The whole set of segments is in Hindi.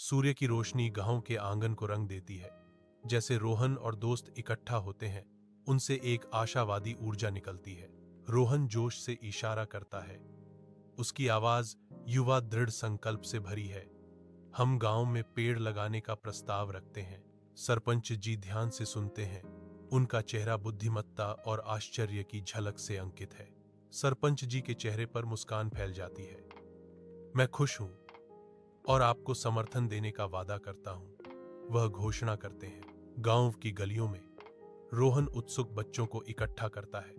सूर्य की रोशनी गांव के आंगन को रंग देती है। जैसे रोहन और दोस्त इकट्ठा होते हैं, उनसे एक आशावादी ऊर्जा निकलती है। रोहन जोश से इशारा करता है। उसकी आवाज युवा दृढ़ संकल्प से भरी है। हम गांव में पेड़ लगाने का प्रस्ताव रखते हैं। सरपंच जी ध्यान से सुनते हैं। उनका चेहरा बुद्धिमत्ता और आश्चर्य की झलक से अंकित है। सरपंच जी के चेहरे पर मुस्कान फैल जाती है। मैं खुश हूं और आपको समर्थन देने का वादा करता हूं, वह घोषणा करते हैं। गांव की गलियों में रोहन उत्सुक बच्चों को इकट्ठा करता है।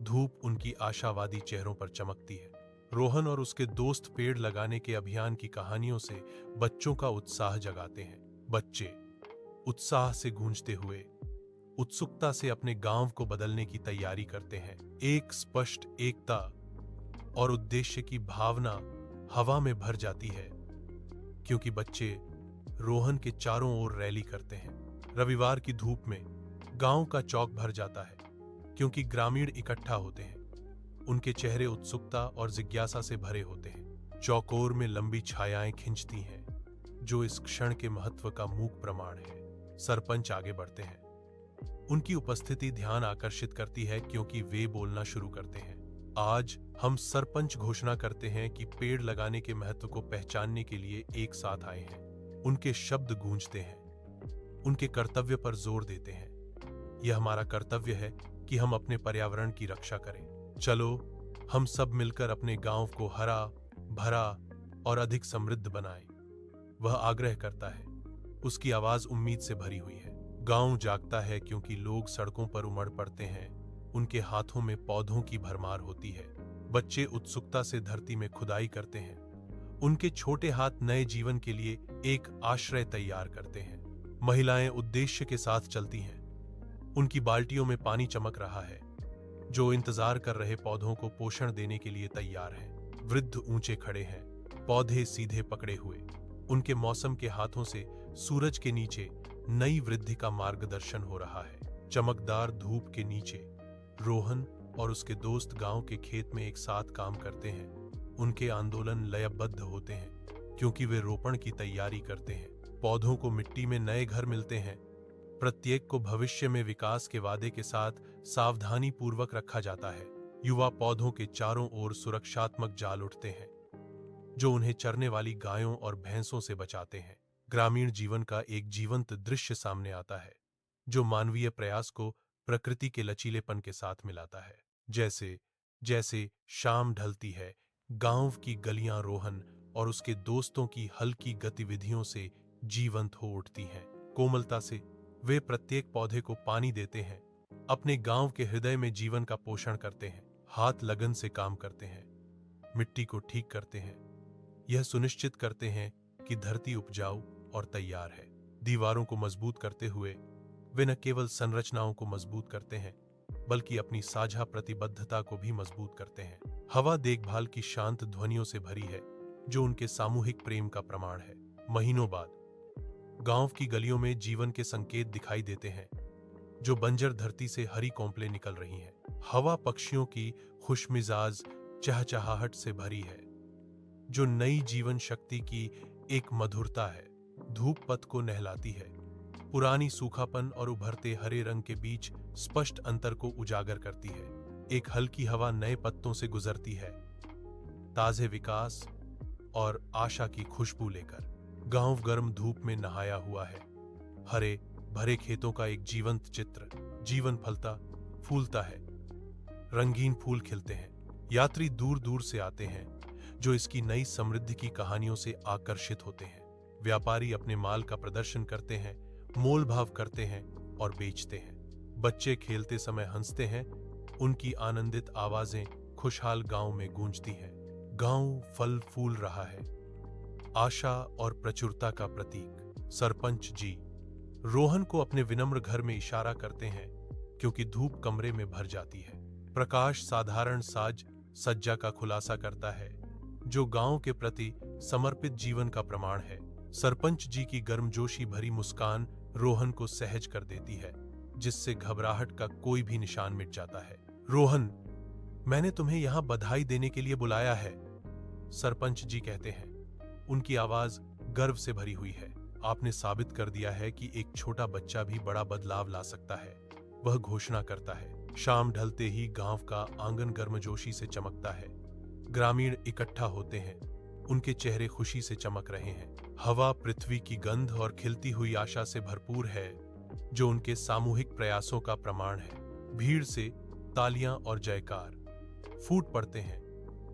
धूप उनकी आशावादी चेहरों पर चमकती है। रोहन और उसके दोस्त पेड़ लगाने के अभियान की कहानियों से बच्चों का उत्साह जगाते हैं। बच्चे उत्साह से गूंजते हुए उत्सुकता से अपने गांव को बदलने की तैयारी करते हैं। एक स्पष्ट एकता और उद्देश्य की भावना हवा में भर जाती है, क्योंकि बच्चे रोहन के चारों ओर रैली करते हैं। रविवार की धूप में गांव का चौक भर जाता है, क्योंकि ग्रामीण इकट्ठा होते हैं। उनके चेहरे उत्सुकता और जिज्ञासा से भरे होते हैं। चौकोर में लंबी छायाएं खिंचती हैं, जो इस क्षण के महत्व का मूक प्रमाण है। सरपंच आगे बढ़ते हैं। उनकी उपस्थिति ध्यान आकर्षित करती है, क्योंकि वे बोलना शुरू करते हैं। आज हम सरपंच घोषणा करते हैं कि पेड़ लगाने के महत्व को पहचानने के लिए एक साथ आए हैं। उनके शब्द गूंजते हैं, उनके कर्तव्य पर जोर देते हैं। यह हमारा कर्तव्य है कि हम अपने पर्यावरण की रक्षा करें। चलो हम सब मिलकर अपने गांव को हरा भरा और अधिक समृद्ध बनाएं, वह आग्रह करता है। उसकी आवाज उम्मीद से भरी हुई है। गांव जागता है, क्योंकि लोग सड़कों पर उमड़ पड़ते हैं। उनके हाथों में पौधों की भरमार होती है। बच्चे उत्सुकता से धरती में खुदाई करते हैं। उनके छोटे हाथ नए जीवन के लिए एक आश्रय तैयार करते हैं। महिलाएं उद्देश्य के साथ चलती हैं। उनकी बाल्टियों में पानी चमक रहा है, जो इंतजार कर रहे पौधों को पोषण देने के लिए तैयार हैं। वृद्ध ऊंचे खड़े हैं, पौधे सीधे पकड़े हुए। उनके मौसम के हाथों से सूरज के नीचे नई वृद्धि का मार्गदर्शन हो रहा है। चमकदार धूप के नीचे रोहन और उसके दोस्त गांव के खेत में एक साथ काम करते हैं। उनके आंदोलन लयबद्ध होते हैं, क्योंकि वे रोपण की तैयारी करते हैं। पौधों को मिट्टी में नए घर मिलते हैं। प्रत्येक को भविष्य में विकास के वादे के साथ सावधानी पूर्वक रखा जाता है। युवा पौधों के चारों ओर सुरक्षात्मक जाल उठते हैं, जो उन्हें चरने वाली गायों और भैंसों से बचाते हैं। ग्रामीण जीवन का एक जीवंत दृश्य सामने आता है, जो मानवीय प्रयास को प्रकृति के लचीलेपन के साथ मिलाता है। जैसे जैसे शाम ढलती है, गांव की गलियां रोहन और उसके दोस्तों की हल्की गतिविधियों से जीवंत हो उठती हैं। कोमलता से वे प्रत्येक पौधे को पानी देते हैं, अपने गांव के हृदय में जीवन का पोषण करते हैं। हाथ लगन से काम करते हैं, मिट्टी को ठीक करते हैं, यह सुनिश्चित करते हैं कि धरती उपजाऊ और तैयार है। दीवारों को मजबूत करते हुए वे न केवल संरचनाओं को मजबूत करते हैं, बल्कि अपनी साझा प्रतिबद्धता को भी मजबूत करते हैं। हवा देखभाल की शांत ध्वनियों से भरी है, जो उनके सामूहिक प्रेम का प्रमाण है। महीनों बाद गांव की गलियों में जीवन के संकेत दिखाई देते हैं, जो बंजर धरती से हरी कौंपलें निकल रही हैं। हवा पक्षियों की खुशमिजाज चहचहाहट से भरी है, जो नई जीवन शक्ति की एक मधुरता है। धूप पथ को नहलाती है, पुरानी सूखापन और उभरते हरे रंग के बीच स्पष्ट अंतर को उजागर करती है। एक हल्की हवा नए पत्तों से गुजरती है, ताजे विकास और आशा की खुशबू लेकर। गांव गर्म धूप में नहाया हुआ है। हरे भरे खेतों का एक जीवंत चित्र। जीवन फलता फूलता है, रंगीन फूल खिलते हैं। यात्री दूर दूर से आते हैं, जो इसकी नई समृद्धि की कहानियों से आकर्षित होते हैं। व्यापारी अपने माल का प्रदर्शन करते हैं, मोल भाव करते हैं और बेचते हैं। बच्चे खेलते समय हंसते हैं, उनकी आनंदित आवाजें खुशहाल गांव में गूंजती हैं। गांव फल फूल रहा है, आशा और प्रचुरता का प्रतीक। सरपंच जी रोहन को अपने विनम्र घर में इशारा करते हैं, क्योंकि धूप कमरे में भर जाती है। प्रकाश साधारण साज सज्जा का खुलासा करता है, जो गांव के प्रति समर्पित जीवन का प्रमाण है। सरपंच जी की गर्मजोशी भरी मुस्कान रोहन को सहज कर देती है, जिससे घबराहट का कोई भी निशान मिट जाता है। रोहन, मैंने तुम्हें यहां बधाई देने के लिए बुलाया है, सरपंच जी कहते हैं। उनकी आवाज गर्व से भरी हुई है। आपने साबित कर दिया है कि एक छोटा बच्चा भी बड़ा बदलाव ला सकता है, वह घोषणा करता है। शाम ढलते ही गांव का आंगन गर्मजोशी से चमकता है। ग्रामीण इकट्ठा होते हैं, उनके चेहरे खुशी से चमक रहे हैं। हवा पृथ्वी की गंध और खिलती हुई आशा से भरपूर है, जो उनके सामूहिक प्रयासों का प्रमाण है। भीड़ से तालियां और जयकार फूट पड़ते हैं,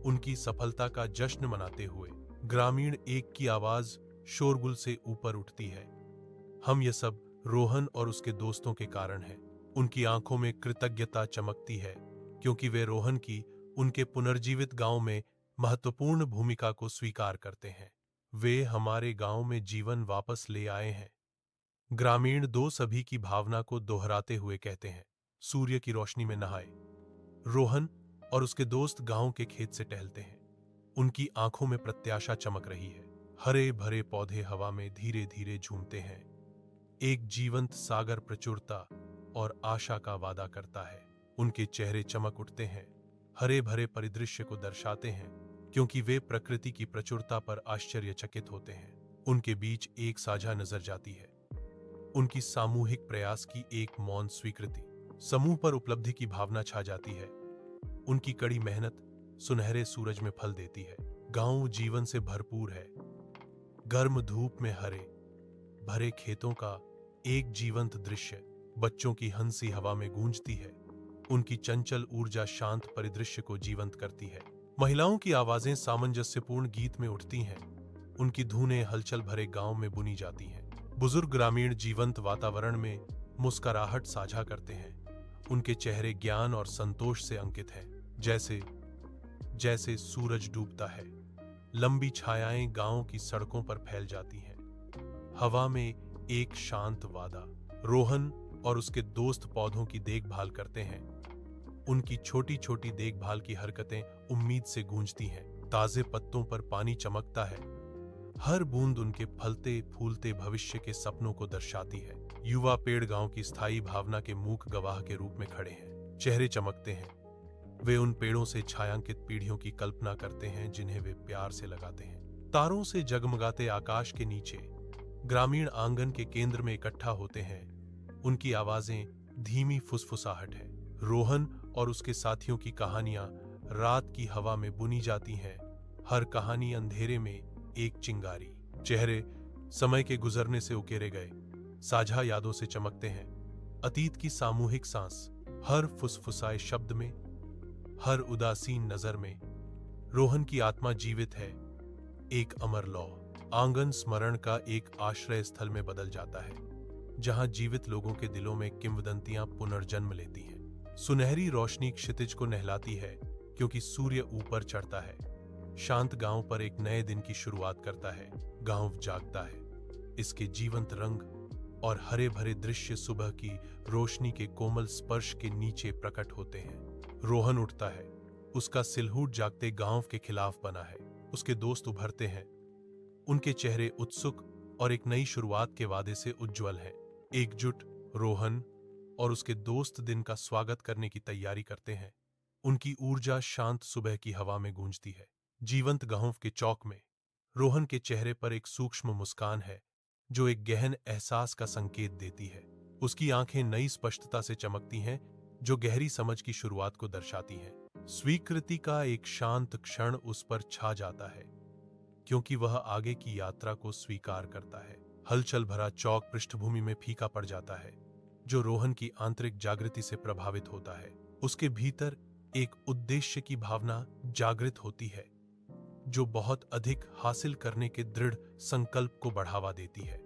उनकी सफलता का जश्न मनाते हुए। ग्रामीण एक की आवाज शोरगुल से ऊपर उठती है। हम ये सब रोहन और उसके दोस्तों के कारण हैं। उनकी आंखों में कृतज्ञता चमकती है, क्योंकि वे रोहन की उनके पुनर्जीवित गांव में महत्वपूर्ण भूमिका को स्वीकार करते हैं। वे हमारे गांव में जीवन वापस ले आए हैं, ग्रामीण दो सभी की भावना को दोहराते हुए कहते हैं। सूर्य की रोशनी में नहाए रोहन और उसके दोस्त गांव के खेत से टहलते हैं। उनकी आंखों में प्रत्याशा चमक रही है। हरे भरे पौधे हवा में धीरे धीरे झूमते हैं। एक जीवंत सागर प्रचुरता और आशा का वादा करता है। उनके चेहरे चमक उठते हैं, हरे भरे परिदृश्य को दर्शाते हैं, क्योंकि वे प्रकृति की प्रचुरता पर आश्चर्यचकित होते हैं। उनके बीच एक साझा नजर जाती है, उनकी सामूहिक प्रयास की एक मौन स्वीकृति। समूह पर उपलब्धि की भावना छा जाती है। उनकी कड़ी मेहनत सुनहरे सूरज में फल देती है। गांव जीवन से भरपूर है। गर्म धूप में हरे भरे खेतों का एक जीवंत दृश्य, बच्चों की हंसी हवा में गूंजती है। उनकी चंचल ऊर्जा शांत परिदृश्य को जीवंत करती है। महिलाओं की आवाजें सामंजस्यपूर्ण गीत में उठती हैं। उनकी धुनें हलचल भरे गांव में बुनी जाती हैं। बुजुर्ग ग्रामीण जीवंत वातावरण में मुस्कुराहट साझा करते हैं। उनके चेहरे ज्ञान और संतोष से अंकित हैं। जैसे जैसे सूरज डूबता है, लंबी छायाएं गांव की सड़कों पर फैल जाती हैं। हवा में एक शांत वादा। रोहन और उसके दोस्त पौधों की देखभाल करते हैं। उनकी छोटी छोटी देखभाल की हरकतें उम्मीद से गूंजती हैं। ताजे पत्तों पर पानी चमकता है। हर बूंद उनके फलते फूलते भविष्य के सपनों को दर्शाती है। युवा पेड़ गांव की स्थायी भावना के मूक गवाह के रूप में खड़े हैं। चेहरे चमकते हैं। वे उन पेड़ों से छायांकित पीढ़ियों की कल्पना करते हैं, जिन्हें वे प्यार से लगाते हैं। तारों से जगमगाते आकाश के नीचे ग्रामीण आंगन के केंद्र में इकट्ठा होते हैं। उनकी आवाजें धीमी फुसफुसाहट है। रोहन और उसके साथियों की कहानियां रात की हवा में बुनी जाती हैं। हर कहानी अंधेरे में एक चिंगारी। चेहरे समय के गुजरने से उकेरे गए साझा यादों से चमकते हैं। अतीत की सामूहिक सांस हर फुसफुसाए शब्द में, हर उदासीन नजर में। रोहन की आत्मा जीवित है, एक अमर लौ। आंगन स्मरण का एक आश्रय स्थल में बदल जाता है, जहां जीवित लोगों के दिलों में किंवदंतियां पुनर्जन्म लेती हैं। सुनहरी रोशनी क्षितिज को नहलाती है, क्योंकि सूर्य ऊपर चढ़ता है। शांत गांव पर एक नए दिन की शुरुआत करता है। गांव जागता है। इसके जीवंत रंग और हरे भरे दृश्य सुबह की रोशनी के कोमल स्पर्श के नीचे प्रकट होते हैं। रोहन उठता है। उसका सिलहूट जागते गांव के खिलाफ बना है। उसके दोस्त उभरते हैं। उनके चेहरे उत्सुक और एक नई शुरुआत के वादे से उज्जवल हैं। एकजुट रोहन और उसके दोस्त दिन का स्वागत करने की तैयारी करते हैं। उनकी ऊर्जा शांत सुबह की हवा में गूंजती है। जीवंत गांव के चौक में रोहन के चेहरे पर एक सूक्ष्म मुस्कान है, जो एक गहन एहसास का संकेत देती है। उसकी आंखें नई स्पष्टता से चमकती हैं, जो गहरी समझ की शुरुआत को दर्शाती हैं। स्वीकृति का एक शांत क्षण उस पर छा जाता है, क्योंकि वह आगे की यात्रा को स्वीकार करता है। हलचल भरा चौक पृष्ठभूमि में फीका पड़ जाता है, जो रोहन की आंतरिक जागृति से प्रभावित होता है। उसके भीतर एक उद्देश्य की भावना जागृत होती है, जो बहुत अधिक हासिल करने के दृढ़ संकल्प को बढ़ावा देती है।